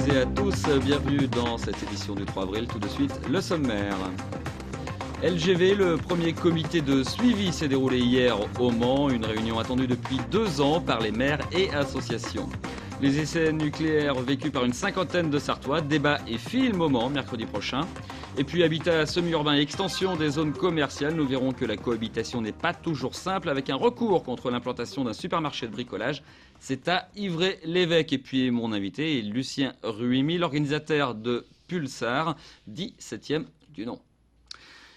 toutes et à tous, bienvenue dans cette édition du 3 avril. Tout de suite, le sommaire. LGV, le premier comité de suivi s'est déroulé hier au Mans, une réunion attendue depuis 2 ans par les maires et associations. Les essais nucléaires vécus par une cinquantaine de Sarthois, débat et film au Mans mercredi prochain. Et puis habitat semi-urbain et extension des zones commerciales, nous verrons que la cohabitation n'est pas toujours simple avec un recours contre l'implantation d'un supermarché de bricolage. C'est à Ivray-l'Évêque. Et puis mon invité est Lucien Ruimi, l'organisateur de Pulsar, dit 7e du nom.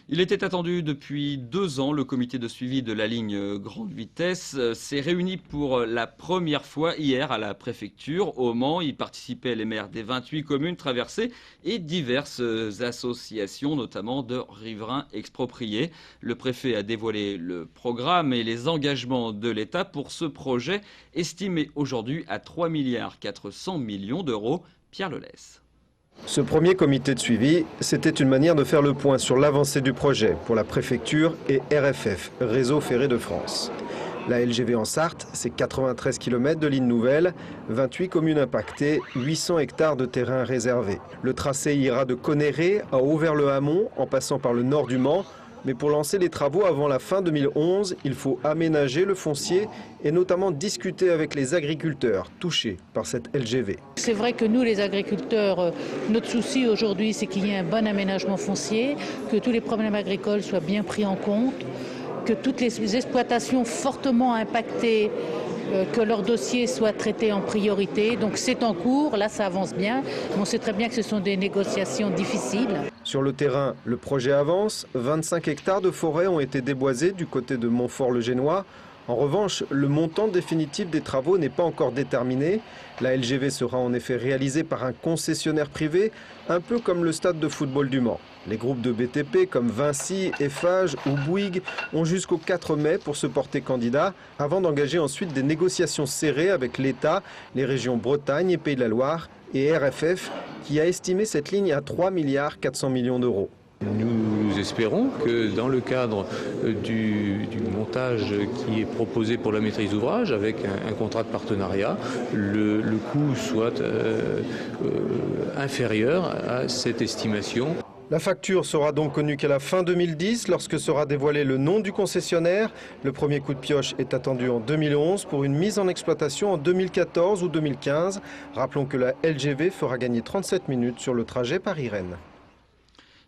Il était attendu depuis 2 ans. Le comité de suivi de la ligne grande vitesse s'est réuni pour la première fois hier à la préfecture au Mans. Y participaient les maires des 28 communes traversées et diverses associations, notamment de riverains expropriés. Le préfet a dévoilé le programme et les engagements de l'État pour ce projet, estimé aujourd'hui à 3,4 milliards d'euros. Pierre Lelès. Ce premier comité de suivi, c'était une manière de faire le point sur l'avancée du projet pour la préfecture et RFF, Réseau Ferré de France. La LGV en Sarthe, c'est 93 km de ligne nouvelle, 28 communes impactées, 800 hectares de terrain réservés. Le tracé ira de Conneré à Auvers-le-Hamon en passant par le nord du Mans. Mais pour lancer les travaux avant la fin 2011, il faut aménager le foncier et notamment discuter avec les agriculteurs touchés par cette LGV. C'est vrai que nous, les agriculteurs, notre souci aujourd'hui, c'est qu'il y ait un bon aménagement foncier, que tous les problèmes agricoles soient bien pris en compte, que toutes les exploitations fortement impactées, que leur dossier soit traité en priorité. Donc c'est en cours, là ça avance bien, mais on sait très bien que ce sont des négociations difficiles. Sur le terrain, le projet avance. 25 hectares de forêt ont été déboisés du côté de Montfort-le-Génois. En revanche, le montant définitif des travaux n'est pas encore déterminé. La LGV sera en effet réalisée par un concessionnaire privé, un peu comme le stade de football du Mans. Les groupes de BTP comme Vinci, Eiffage ou Bouygues ont jusqu'au 4 mai pour se porter candidat, avant d'engager ensuite des négociations serrées avec l'État, les régions Bretagne et Pays de la Loire et RFF, qui a estimé cette ligne à 3,4 milliards d'euros. Nous espérons que dans le cadre du montage qui est proposé pour la maîtrise d'ouvrage, avec un contrat de partenariat, le coût soit inférieur à cette estimation. La facture sera donc connue qu'à la fin 2010, lorsque sera dévoilé le nom du concessionnaire. Le premier coup de pioche est attendu en 2011 pour une mise en exploitation en 2014 ou 2015. Rappelons que la LGV fera gagner 37 minutes sur le trajet Paris-Rennes.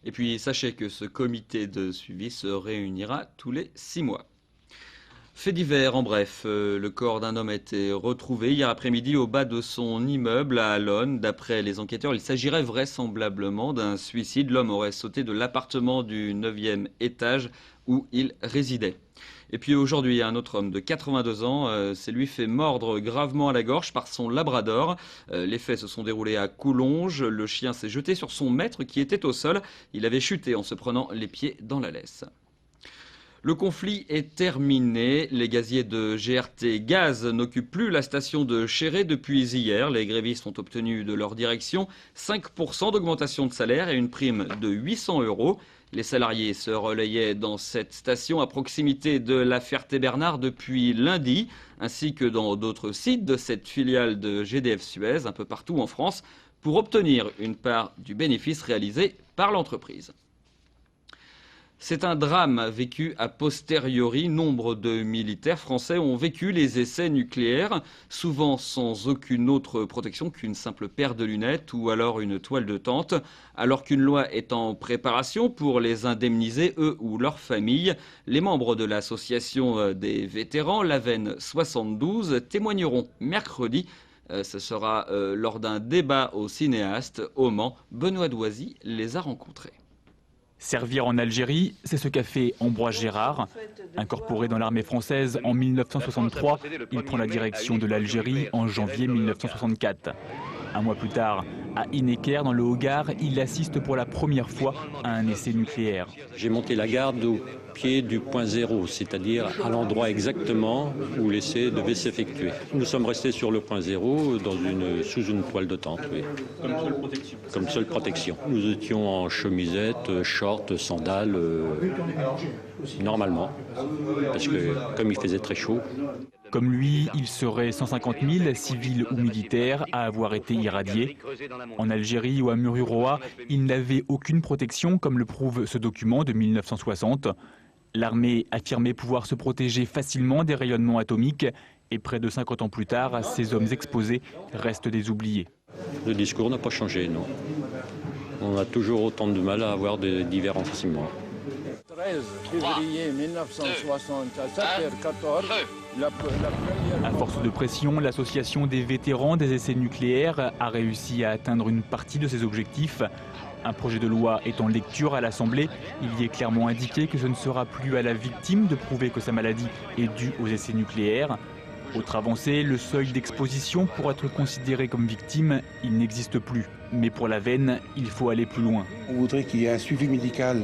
Et puis sachez que ce comité de suivi se réunira tous les 6 mois. Fait divers, en bref, le corps d'un homme a été retrouvé hier après-midi au bas de son immeuble à Allonne. D'après les enquêteurs, il s'agirait vraisemblablement d'un suicide. L'homme aurait sauté de l'appartement du 9e étage où il résidait. Et puis aujourd'hui, un autre homme de 82 ans s'est lui fait mordre gravement à la gorge par son labrador. Les faits se sont déroulés à Coulonges. Le chien s'est jeté sur son maître qui était au sol. Il avait chuté en se prenant les pieds dans la laisse. Le conflit est terminé. Les gaziers de GRT Gaz n'occupent plus la station de Chéré depuis hier. Les grévistes ont obtenu de leur direction 5% d'augmentation de salaire et une prime de 800 €. Les salariés se relayaient dans cette station à proximité de la Ferté-Bernard depuis lundi, ainsi que dans d'autres sites de cette filiale de GDF Suez, un peu partout en France, pour obtenir une part du bénéfice réalisé par l'entreprise. C'est un drame vécu a posteriori. Nombre de militaires français ont vécu les essais nucléaires, souvent sans aucune autre protection qu'une simple paire de lunettes ou alors une toile de tente. Alors qu'une loi est en préparation pour les indemniser, eux ou leurs familles, les membres de l'association des vétérans, l'AVEN 72, témoigneront mercredi. Ce sera lors d'un débat au cinéaste au Mans. Benoît Doisy les a rencontrés. Servir en Algérie, c'est ce qu'a fait Ambroise Gérard. Incorporé dans l'armée française en 1963, il prend la direction de l'Algérie en janvier 1964. Un mois plus tard, à Hineker, dans le Haut-Gard, il assiste pour la première fois à un essai nucléaire. J'ai monté la garde au pied du point zéro, c'est-à-dire à l'endroit exactement où l'essai devait s'effectuer. Nous sommes restés sur le point zéro sous une toile de tente. Oui. Comme seule protection. Comme seule protection. Nous étions en chemisette, short, sandales, normalement, parce que comme il faisait très chaud. Comme lui, il serait 150 000, civils ou militaires, à avoir été irradiés. En Algérie ou à Mururoa, ils n'avaient aucune protection, comme le prouve ce document de 1960. L'armée affirmait pouvoir se protéger facilement des rayonnements atomiques et près de 50 ans plus tard, ces hommes exposés restent des oubliés. Le discours n'a pas changé, non. On a toujours autant de mal à avoir des divers en 6 mois. 13 février 1960 à 7h14, la première... À force de pression, l'association des vétérans des essais nucléaires a réussi à atteindre une partie de ses objectifs. Un projet de loi est en lecture à l'Assemblée. Il y est clairement indiqué que ce ne sera plus à la victime de prouver que sa maladie est due aux essais nucléaires. Autre avancée, le seuil d'exposition pour être considéré comme victime, il n'existe plus. Mais pour la veine, il faut aller plus loin. On voudrait qu'il y ait un suivi médical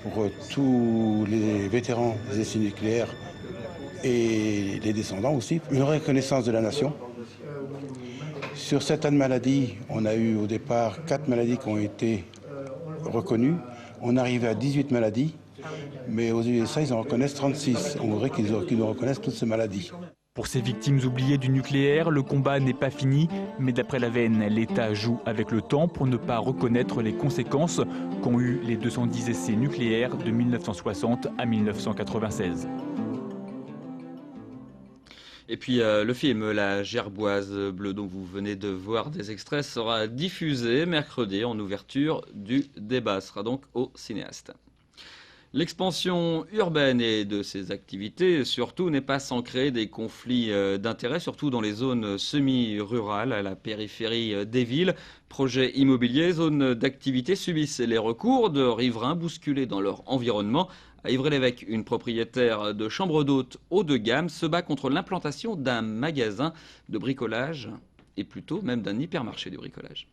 pour tous les vétérans des essais nucléaires et les descendants aussi. Une reconnaissance de la nation. Sur certaines maladies, on a eu au départ 4 maladies qui ont été reconnues. On arrive à 18 maladies, mais aux USA, ils en reconnaissent 36. On voudrait qu'ils nous reconnaissent toutes ces maladies. Pour ces victimes oubliées du nucléaire, le combat n'est pas fini, mais d'après la veine, l'État joue avec le temps pour ne pas reconnaître les conséquences qu'ont eu les 210 essais nucléaires de 1960 à 1996. Et puis le film La Gerboise bleue dont vous venez de voir des extraits sera diffusé mercredi en ouverture du débat. Ce sera donc au cinéaste. L'expansion urbaine et de ses activités, surtout, n'est pas sans créer des conflits d'intérêts, surtout dans les zones semi-rurales, à la périphérie des villes. Projets immobiliers, zones d'activité subissent les recours de riverains bousculés dans leur environnement. À Ivry-l'Évêque, une propriétaire de chambre d'hôtes haut de gamme se bat contre l'implantation d'un magasin de bricolage, et plutôt même d'un hypermarché de bricolage.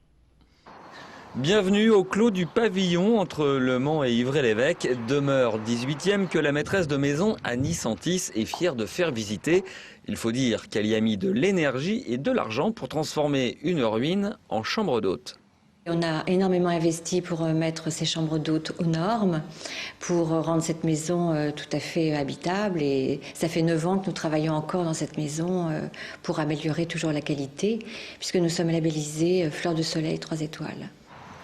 Bienvenue au clos du pavillon entre Le Mans et Ivry-l'Évêque, demeure 18e que la maîtresse de maison Annie Santis est fière de faire visiter. Il faut dire qu'elle y a mis de l'énergie et de l'argent pour transformer une ruine en chambre d'hôte. On a énormément investi pour mettre ces chambres d'hôtes aux normes, pour rendre cette maison tout à fait habitable. Et ça fait 9 ans que nous travaillons encore dans cette maison pour améliorer toujours la qualité, puisque nous sommes labellisés Fleur de Soleil 3 étoiles.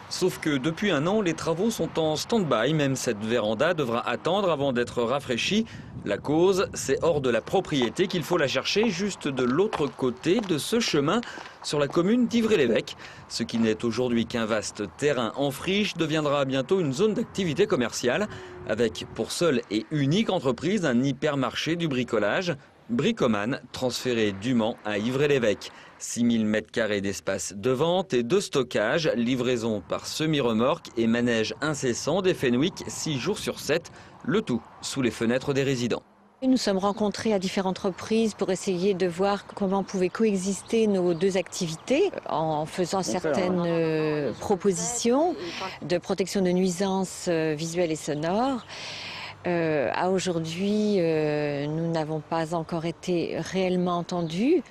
Sauf que depuis un an, les travaux sont en stand-by. Même cette véranda devra attendre avant d'être rafraîchie. La cause, c'est hors de la propriété qu'il faut la chercher, juste de l'autre côté de ce chemin, sur la commune d'Ivry-l'Évêque. Ce qui n'est aujourd'hui qu'un vaste terrain en friche deviendra bientôt une zone d'activité commerciale, avec pour seule et unique entreprise un hypermarché du bricolage, Bricoman, transféré du Mans à Ivry-l'Évêque. 6000 m² d'espace de vente et de stockage, livraison par semi-remorque et manège incessant des Fenwick 6 jours sur 7, le tout sous les fenêtres des résidents. Nous sommes rencontrés à différentes reprises pour essayer de voir comment pouvaient coexister nos deux activités en faisant certaines propositions de protection de nuisances visuelles et sonores. À aujourd'hui, nous n'avons pas encore été réellement entendus.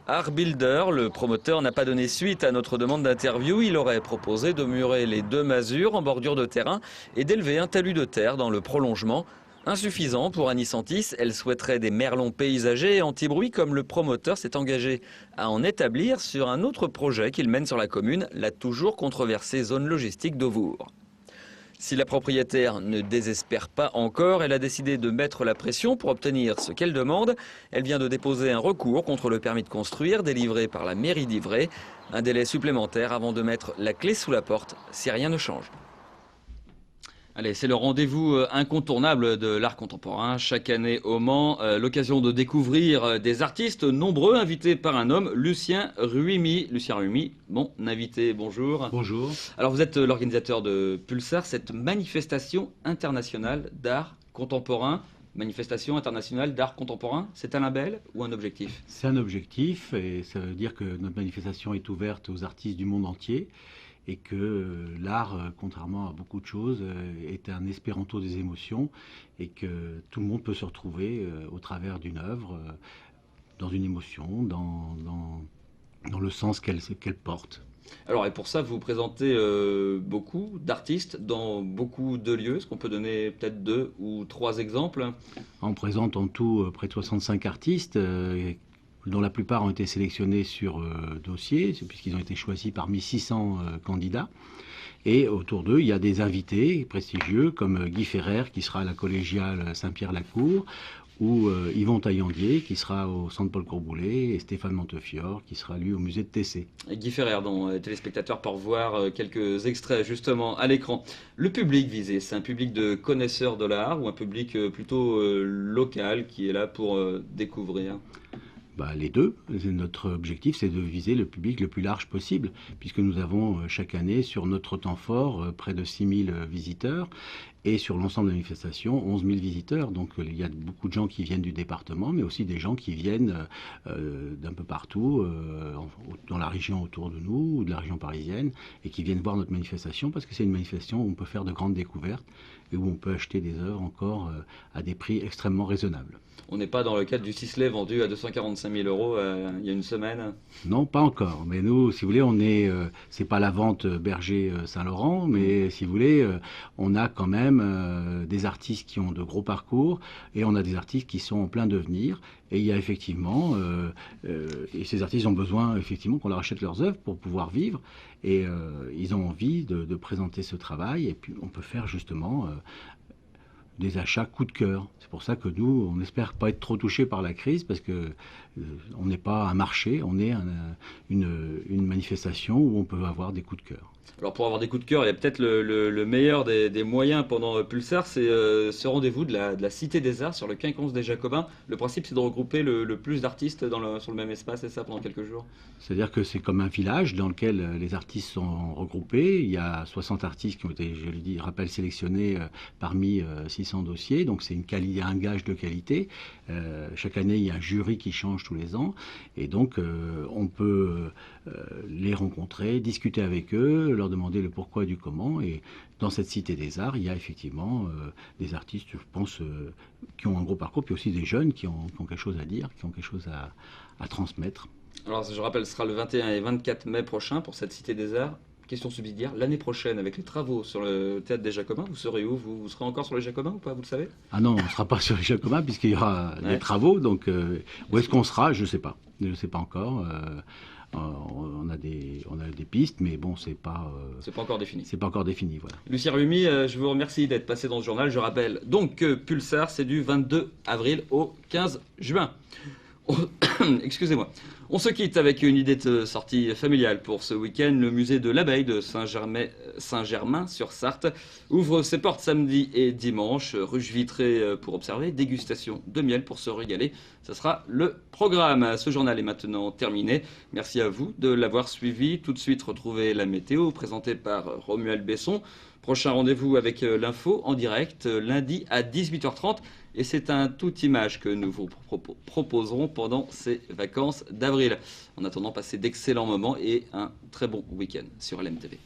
Art Builder, le promoteur, n'a pas donné suite à notre demande d'interview. Il aurait proposé de murer les 2 masures en bordure de terrain et d'élever un talus de terre dans le prolongement. Insuffisant pour Annie Santis, elle souhaiterait des merlons paysagers et anti-bruit comme le promoteur s'est engagé à en établir sur un autre projet qu'il mène sur la commune, la toujours controversée zone logistique d'Auvour. Si la propriétaire ne désespère pas encore, elle a décidé de mettre la pression pour obtenir ce qu'elle demande. Elle vient de déposer un recours contre le permis de construire délivré par la mairie d'Ivry. Un délai supplémentaire avant de mettre la clé sous la porte si rien ne change. Allez, c'est le rendez-vous incontournable de l'art contemporain. Chaque année au Mans, l'occasion de découvrir des artistes nombreux invités par un homme, Lucien Ruimi. Lucien Ruimi, bon invité, bonjour. Bonjour. Alors vous êtes l'organisateur de Pulsar, cette manifestation internationale d'art contemporain. Manifestation internationale d'art contemporain, c'est un label ou un objectif? C'est un objectif et ça veut dire que notre manifestation est ouverte aux artistes du monde entier. Et que l'art, contrairement à beaucoup de choses, est un espéranto des émotions et que tout le monde peut se retrouver au travers d'une œuvre, dans une émotion, dans le sens qu'elle porte. Alors, et pour ça, vous présentez beaucoup d'artistes dans beaucoup de lieux. Est-ce qu'on peut donner peut-être 2 ou 3 exemples? On présente en tout près de 65 artistes, dont la plupart ont été sélectionnés sur dossier, puisqu'ils ont été choisis parmi 600 candidats. Et autour d'eux, il y a des invités prestigieux comme Guy Ferrer, qui sera à la collégiale Saint-Pierre-la-Cour, ou Yvon Taillandier, qui sera au Centre Paul Courboulet, et Stéphane Montefiore, qui sera lui au musée de Tessé. Et Guy Ferrer, dont les téléspectateurs peuvent voir quelques extraits justement à l'écran. Le public visé, c'est un public de connaisseurs de l'art ou un public plutôt local qui est là pour découvrir? Les deux. Notre objectif, c'est de viser le public le plus large possible, puisque nous avons chaque année sur notre temps fort près de 6 000 visiteurs et sur l'ensemble de la manifestation 11 000 visiteurs. Donc il y a beaucoup de gens qui viennent du département, mais aussi des gens qui viennent d'un peu partout, dans la région autour de nous, ou de la région parisienne, et qui viennent voir notre manifestation, parce que c'est une manifestation où on peut faire de grandes découvertes et où on peut acheter des œuvres encore à des prix extrêmement raisonnables. On n'est pas dans le cadre du Sisley vendu à 245 000 € il y a une semaine? Non, pas encore. Mais nous, si vous voulez, on est, c'est pas la vente Berger Saint-Laurent, mais si vous voulez, on a quand même des artistes qui ont de gros parcours et on a des artistes qui sont en plein devenir. Et il y a effectivement, et ces artistes ont besoin effectivement qu'on leur achète leurs œuvres pour pouvoir vivre. Et ils ont envie de présenter ce travail. Et puis on peut faire justement des achats coup de cœur. C'est pour ça que nous, on n'espère pas être trop touchés par la crise, parce que on n'est pas un marché, on est une manifestation où on peut avoir des coups de cœur. Alors pour avoir des coups de cœur, il y a peut-être le meilleur des moyens pendant Pulsar, c'est ce rendez-vous de la Cité des Arts sur le quinconce des Jacobins. Le principe, c'est de regrouper le plus d'artistes sur le même espace, et ça pendant quelques jours. C'est-à-dire que c'est comme un village dans lequel les artistes sont regroupés. Il y a 60 artistes qui ont été, je le dis, rappelle, sélectionnés parmi 600 dossiers. Donc c'est un gage de qualité. Chaque année, il y a un jury qui change tous les ans. Et donc on peut les rencontrer, discuter avec eux, leur demander le pourquoi du comment. Et dans cette Cité des Arts, il y a effectivement des artistes, je pense, qui ont un gros parcours, puis aussi des jeunes qui ont quelque chose à dire, qui ont quelque chose à transmettre. Alors je rappelle, ce sera le 21 et 24 mai prochain pour cette Cité des Arts. Question subsidiaire, l'année prochaine, avec les travaux sur le théâtre des Jacobins, vous serez où? Vous serez encore sur les Jacobins ou pas, vous le savez? Ah non, on ne sera pas sur les Jacobins puisqu'il y aura des travaux, donc où est-ce qu'on sera? Je ne sais pas. Je ne sais pas encore. On a des pistes, mais bon, c'est pas encore défini. C'est pas encore défini, voilà. Lucien Rumi, je vous remercie d'être passé dans ce journal. Je rappelle donc que Pulsar, c'est du 22 avril au 15 juin. Excusez-moi. On se quitte avec une idée de sortie familiale pour ce week-end. Le musée de l'abeille de Saint-Germain-sur-Sarthe ouvre ses portes samedi et dimanche. Ruche vitrée pour observer, dégustation de miel pour se régaler. Ce sera le programme. Ce journal est maintenant terminé. Merci à vous de l'avoir suivi. Tout de suite, retrouvez la météo présentée par Romuald Besson. Prochain rendez-vous avec l'info en direct lundi à 18h30. Et c'est un tout image que nous vous proposerons pendant ces vacances d'avril. En attendant, passez d'excellents moments et un très bon week-end sur LMTV.